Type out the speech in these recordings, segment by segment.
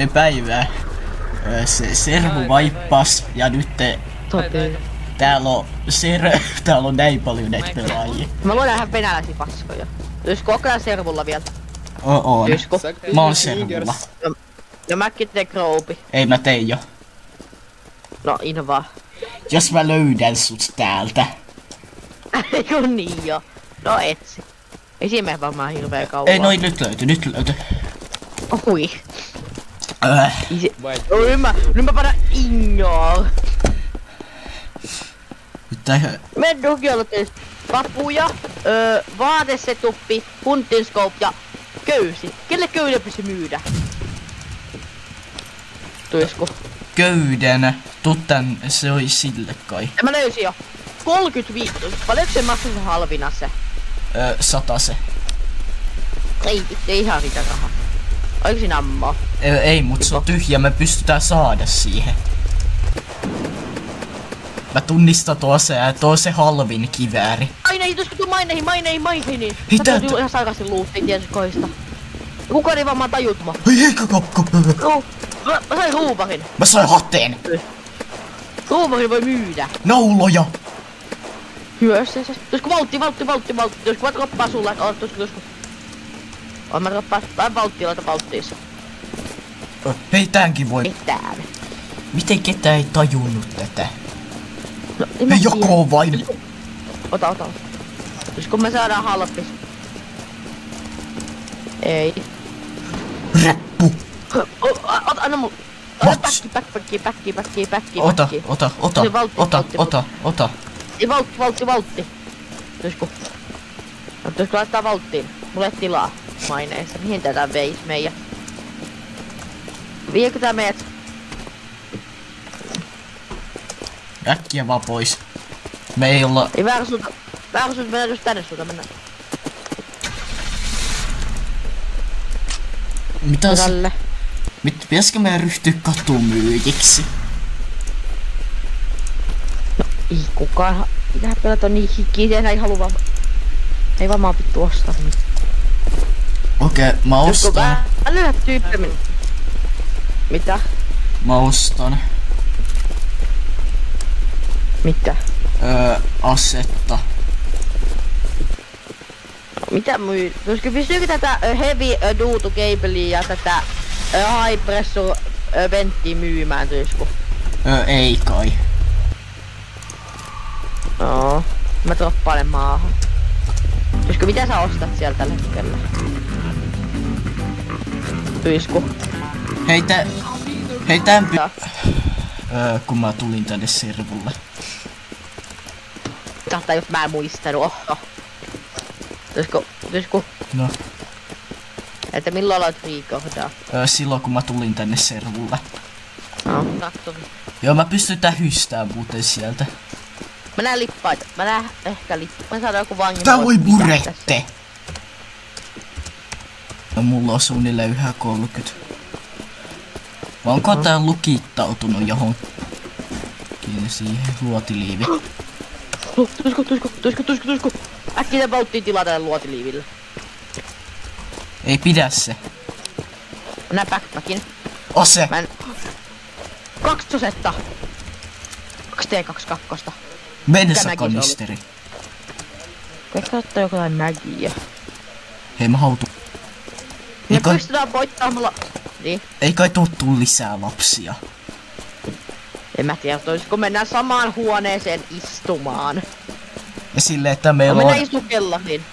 Ei päivää. Se servu vaippas ja nyt täällä on näin paljon näitä pelaajia. Mä luon ihan venäläisiä paskoja. Tulisiko koko ajan servulla vielä? On. Mä oon servulla. Ja mäkin teen Groopi. Ei mä tein jo. No in vaan. Jos mä löydän sut täältä. Eiku niin jo. No etsi. Ei siinä mene varmaan hirveä kauan. Ei noi nyt löyty. Hui. Nyt mä panan injoa. Meidän dogioloteista papuja, vaatesetuppi, hunting scope ja köysi. Kelle köyden pysy myydä? Tuisku? Köyden. Tuttan, se oli sille kai. Mä löysin jo. 35. Paljonko se maksoi se halvina se? 100 se. Ei vittu, ihan sitä rahaa. Oliko siinä ammoa? Ei, mut se on tyhjä, me pystytään saada siihen. Mä tunnistan tuo se halvin kivääri. Maineihin, tuosko maineihin. Mitä? Täytyy ihan sairaasti luuttiin tietysti koista. Kukaan ei varmaan tajutma. Ei, Mä sain ruuparin. Mä sain hatteen. Ruuparin voi myydä. Nauloja. Hyvä, se. Tuosko valtti. Tuosko mä droppaa sulle, tuosko. Mä droppaan valttia, laita valttiissa. Hei, tämänkin voi. Mitään. Miten ketään ei tajunnut tätä? No, hei, joko vain. Ota. Tuosko me saadaan halpis? Ei. Reppu. Anna mun. Päkki. Ota. Ei valtti. Tuosko laittaa valttiin? Mulle ei tilaa maineissa. Mihin tätä veis meijä? Viekö tää meidät? Äkkiä vaan pois. Me ei olla... Ei väärä sulta, mennään just tänne sulta, mennään. Mitäs? Pitäisikö meidän ryhtyä katumyyjiksi? No ei kukaan. Pitää pelata niin hikkiä, ei halua ei varmaan vittu ostaa mitään. Okei, mä ostan. Mä lyhät tyyppemmin. Mitä? Mä ostan. Mitä? Asetta. Mitä myy? Pystyykö tätä heavy duty cableia ja tätä high pressure venttiä myymään tyysku? Ei kai. No, mä droppailen maahan. Tyysku, mitä sä ostat sieltä tällä hetkellä? Tyysku. Hei tämpi... kun mä tulin tänne servulle. Tahtaa jos mä en muistanut, oho. Tyysku. No. Että milloin aloit riikohdaa? Silloin kun mä tulin tänne servulle. No, katso. Joo, mä pystyn tähystään muuten sieltä. Mä näen lippaita. Mä näen ehkä lippaita. Mä saadaan joku vangin. Tää voi murette! No mulla on suunnilleen yhä 30. Vai onko tää lukittautunut johonkin siihen luotiliivi? Tuisku. Äkkiä valttiin tilaa tälle luotiliiville. Ei pidä se. Mä näen backpackin. Ase! 2 osetta. 2 T22. Bensakanisteri. Ehkä ottaa jotain mägiä. Hei mä hautun. Me pystytään voittaamalla. Niin. Ei kai tuu lisää lapsia. En mä tiedä, toisko mennään samaan huoneeseen istumaan. Ja silleen, että meillä on... Mennään istu kellahin.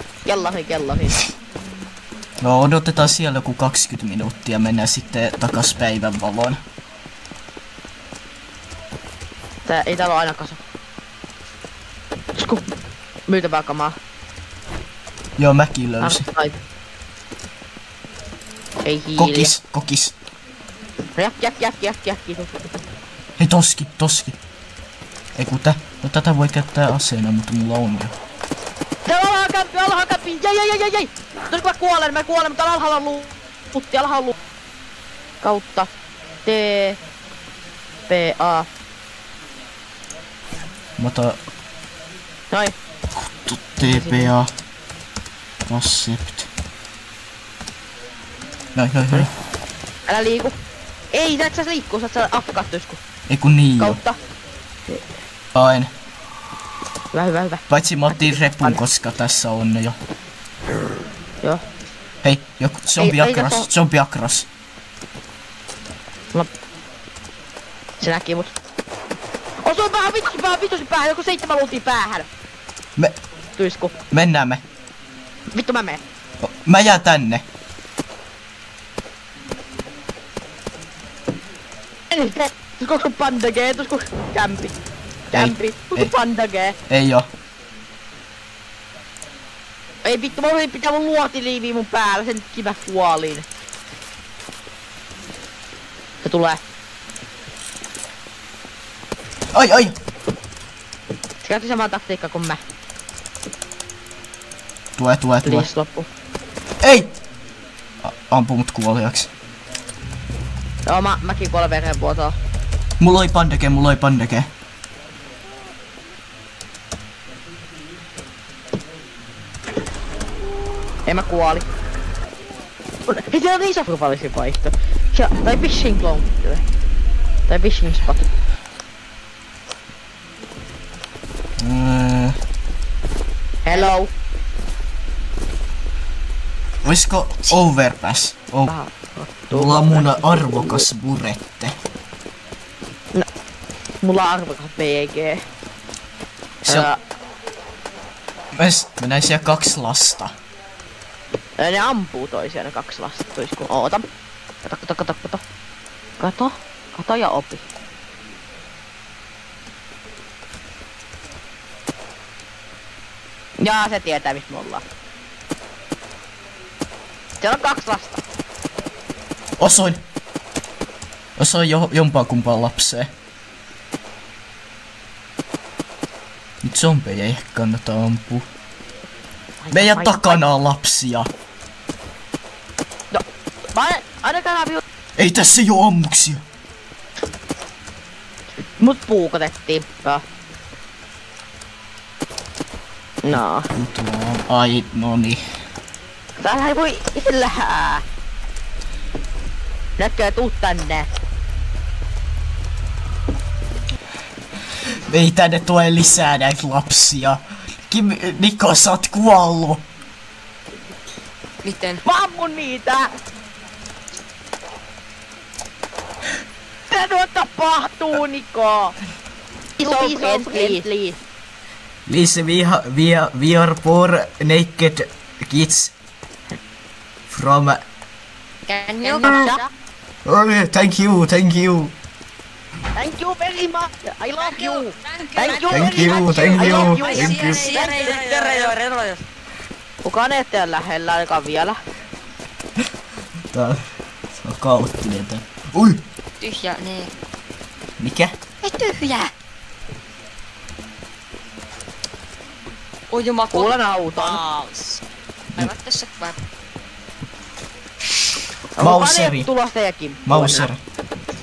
No odotetaan siellä joku 20 minuuttia, mennään sitten takas päivänvaloon. Ei täällä oo aina kasa. Myytävää kamaa. Joo, mäkin löysin. Ei hiiliä. Kokis. Jäkki. Hei toski. Ei kun tätä voi käyttää aseena, mutta mulla on jo. Täällä alhaa kämpi! Jäi! Tuosko mä kuolen, mutta alhaalla on luutti, Kautta T P A. Mutta... Noin. TPA. Concept. Noin. Älä liiku. Ei, sä et saa liikkuu, sä et saa afkaat Tuisku. Ei kun niin jo. Kautta. Aina. Hyvä. Paitsi mä otin repun, koska tässä on jo. Joo. Hei, joku zombi akros. Se näki mut. Osui päähän, joku 7 luutia päähän. Tuisku. Mennään me. Vittu mä menen. Mä jään tänne. Tuisku sun pandagee, tuisku kämpi. Tuisku pandagee. Ei oo. Ei vittu, mä olin pitää mun luotiliiviä mun päällä, sen kivä kuoliin. Se tulee. Ai! Se käytti samaa taktiikkaa kuin mä. Tue. Please loppu. Ei! Ampu mut kuoliaksi. Joo, mäkin kuolen verenvuotoa. Mulla oli pandeke. Ei mä kuoli. Hei, siellä on iso turvallisin vaihto. Tai fishing clone. Tai fishing spot. Hello. Oisko overpass? Mulla on mun arvokas burette. No, mulla on arvokas BG. Mä näin siellä 2 lasta. Ne ampuu toisiaan ne 2 lasta. Tuisku. Oota. Kato ja opi. Jaa, se tietää mistä me ollaan. Siellä on 2 lasta. Osoin jompaa kumpaa lapseen. Nyt zombeja ei ehkä kannata ampua. Meidän takana on lapsia. No, ainakaan ei tässä ei oo ammuksia. Mut puukotettiin. No. Ai, noni. Täällä ei voi elää. Näkö, tuu tänne. Ei tänne tule lisää näitä lapsia. Niko, sä oot kuollut. Miten? Mä ammun niitä! Mitä tuo tapahtuu, Niko? Please. Please, we are poor naked kids from... Can you Oh, thank you. Thank you very much. I love you. Thank you. Kukaan ei tee lähellä ainakaan vielä. Tää on kaoottinen tää. Ui! Tyhjä, nee. Mikä? Ei tyhjää! Ujuma Kuulen auton. Aivan tässä vai? Mauseri. Tulosta ja kimppuun. Mauser.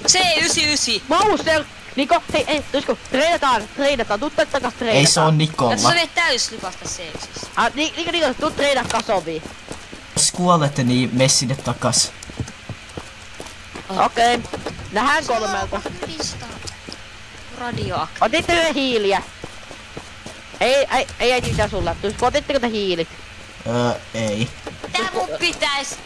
C99! Mauser! Niko, hei, Tuisku, treidataan, tuu takas treidataan. Ei se on Nikolla. Sä veit täyslipasta C9. Niko, tuu treidaa kasoviin. Jos kuolette, niin mene sinne takas. Okei. Nähdään 3. Radioaktiivista. Otitteko te hiiliä? Ei niitä sulla. Tuisku, otitteko te hiilit? Ei. Tää mun pitäis...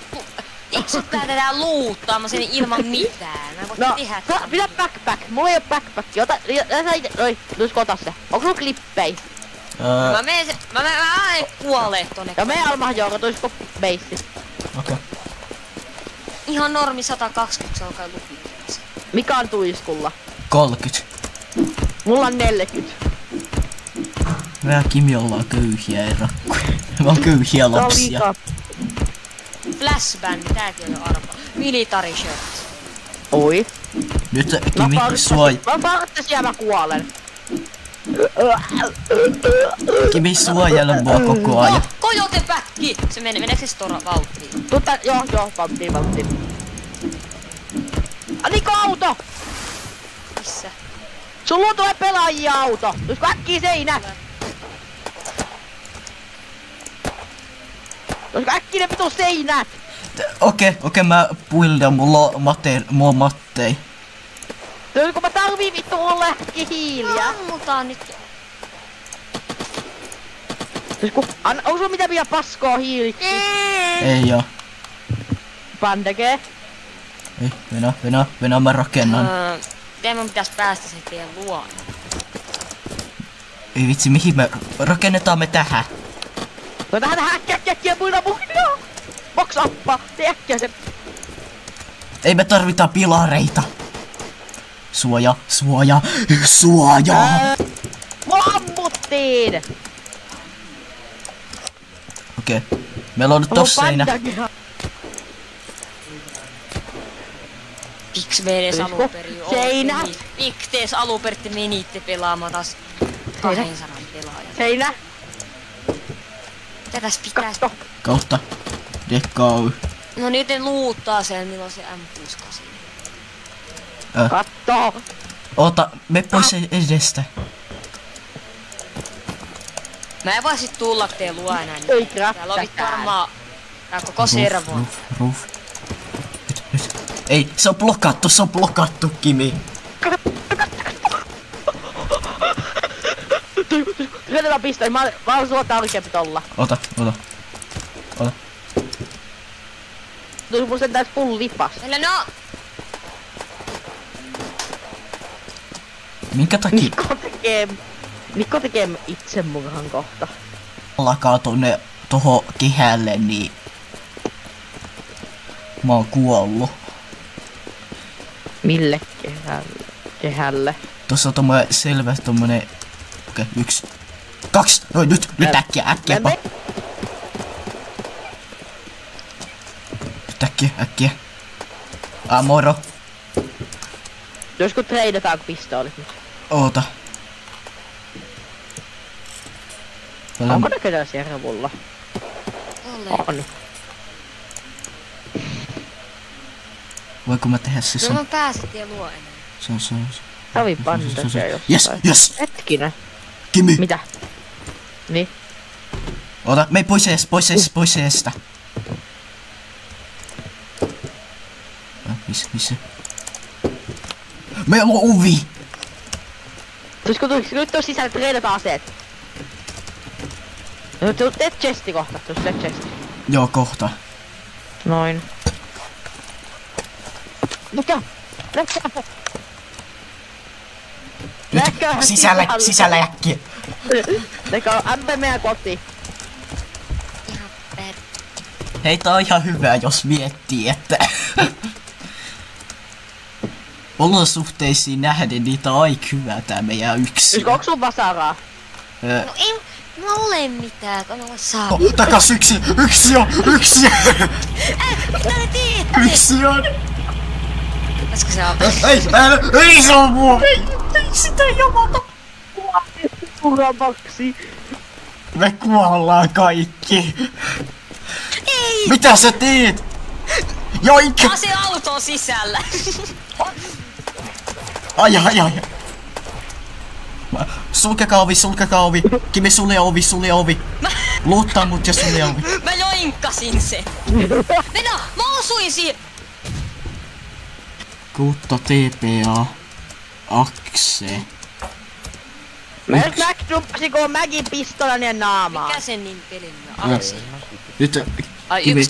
Iksuttaa tätä luuttaamaan ilman mitään. Mä voin tehdä tämän. Pidä backpack. Mulla ei oo backpackia. Ota oi, Tuisku, ota se. Onko sulla klippei? Mä aina kuolee tonne. Ja me Almahjoura, Tuisku, beissi. Okei. Ihan normi 120, se alkaa lukittaa. Mikä on Tuiskulla? 30. Mulla on 40. Me ja Kimi ollaan köyhiä, ei rakkuja. Me on köyhiä lapsia. Flashband, tääkin on arvoa. Military shirt. Oi. Nyt Kimi suoj... Mä farttasin ja mä kuolen. Kimi suojella mua koko ajan. Coyote päkki! Se meneekö se stora vauhtiin? Joo, vauhtiin. Niko, auto! Missä? Sun luo tulee pelaajia auto! Tuisku äkkiä seinä! Tuisku äkkiä ne vitu seinät! Okei, mä buildan mulla mattei. Kun mä tarviin vittu mulle hiiliä. Ammutaan nyt. Onko sulla mitä vielä paskoa hiiliksi? Ei oo. Pan tekee. Ei, venä, mä rakennan. Miten mun pitäis päästä sen teidän luona? Ei vitsi, mihin me rakennetaan me tähän? No tähän äkkiä muilla muilla! Box appa! Tee äkkiä se! Ei me tarvita pilareita. Suoja! Mua ammuttiin! Okei. Meillä on nyt tossa seinä. Miksi me edes alunperin Seinä! Miksi te edes alunperin menitte pelaamaan taas 200 pelaajan? Seinä! Mitä täs pitäis? Kautta. Dekau. No nyt ne luuttaa sen, milloin se M68. Katto! Oota, me pois edestä. Mä en voi sit tulla teidän luo enää. Ei Täällä on vittu kräpsäkään. varmaan tää koko servo. Roof. Nyt. Ei, se on blokattu, Kimi. Yritetään pistää, mä oon sua tarkempi tolla. Ota. Tulis mun sen täys full lipas. Eli no! Minkä takia Mikko tekee itsemurhan kohta. lakaa tonne toho kehälle, niin mä oon kuollut. Mille kehälle? Tossa on tommonen selvä tommonen... Okei, 1, 2, oi nyt äkkiä. Nyt äkkiä. Moro. Josko treidataanko pistoolit nyt? Oota. Onko näköjään servulla? On. Voinko mä tehdä se No mä pääsin teidän luo enää. Se on. Tavi bandasia jostain. Yes! Hetkinen. Kimi! Mitä? Niin? Oota, mei pois eestä. Missä? Meillä on ovi! Tulisiko nyt tuossa sisällä treidata aseet? No teet chesti kohta, teet chesti. Joo, kohta. Noin. Mikä? Nyt sisällä äkkiä. Näkö MP meidän koti. Ihan per... Hei, tää on ihan hyvä, jos miettii, että... olosuhteisiin nähden niitä on aika hyvä tää meidän yksi. Onko sun vasaraa? No ei mulla ole mitään, kun mulla saa. Takas yksi on! Mitä ne teet? Yksi on! Koska se on? Ei se on mua! Ei sitä jamata! Uramaksi. Me kuollaan kaikki! Ei! Mitä sä teet? Joink! Mä oon siellä auton sisällä. Ai. Sulkekaa ovi. Kimi, sulje ovi. Luuttaa mut ja sulje ovi. Mä joinkkasin sen. Venä, mä osuin siihen. Kuutta TPA. Akse. Mä nyt Mac-jumppasi kun Magin pistolanien naamaan. Mikä sen niin pelin on? Aksi. Nyt... Ai Kimi, 1-0-0.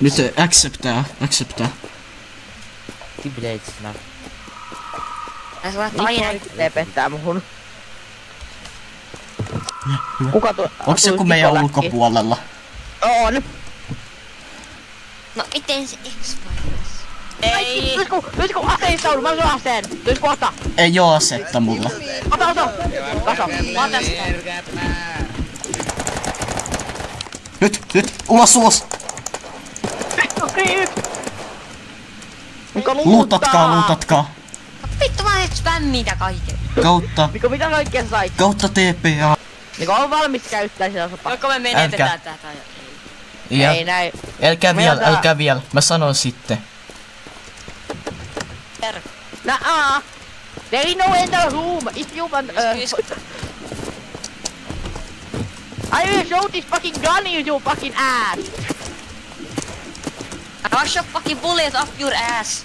Nyt acceptaa. T-Blades snap. Mä sanon, että aina... Mikko pettää muhun. Kuka Onks joku meidän ulkopuolella? On. No miten se X-Files? Ei! Tulisiko aseistaudu? Mä oon sun aseen. Tulisiko ota? Ei oo asetta mulla. Ota. Kaso. Mä oon tästä. Nyt! Ulos! Mikko Luutatkaa! Vittu mä et spämmitä kaiken. Kautta Mikko mitä kaikkea sait? TPA. Mikko on valmis käyttää sitä osapa. Voiko me menetetään tätä? Ja Ei näin. älkää vielä. Mä sanon sitten. Nah, there is no enter room. If you want, I will show this fucking gun in your fucking ass. I'll shove fucking bullet up your ass.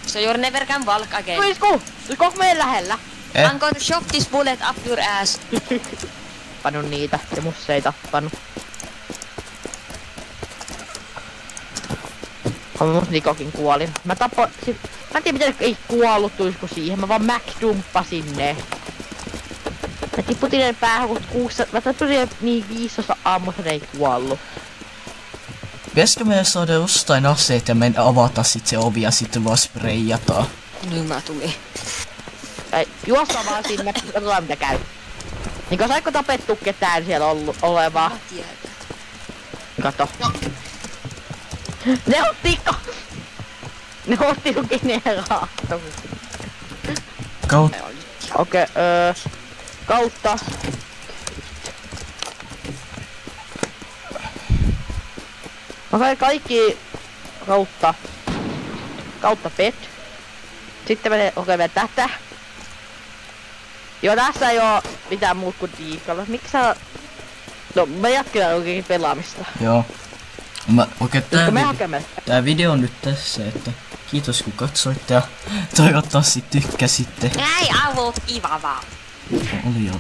So you're never can walk again. Tuisko meidän lähellä? I'm going to shove this bullet up your ass. Panu niitä, ja musta ei tappanut. Mut Nikokin kuoli. Mä en tiedä miten ei kuollut tuisko siihen, mä vaan Mac-dumppasin ne. Mä tipputin ne päähän kun 600, mä tipputin niin 15 aamussa ne ei kuollut. Pitäisikö meidän saada jostain aseet ja mennä avata sit se ovi ja sitten vaan spreijataan? Nyt mä tulin. Ei, juosta vaan sinne, katsotaan mitä käy. Niko saiko tapettu ketään siellä olevaa? Mä tiedän. Kato. Ne ottiko? Ne otti sun generaattori. Okei, kautta. Mä sain kaikki kautta pet. Sitten me tätä. Joo, tässä ei oo mitään muut kuin diikalla. Miksi sä... No, me jatketaan oikein pelaamista. Joo. Tää video on nyt tässä, että kiitos kun katsoitte ja toivottavasti tykkäsitte. Ei ollut kiva vaan. Oli.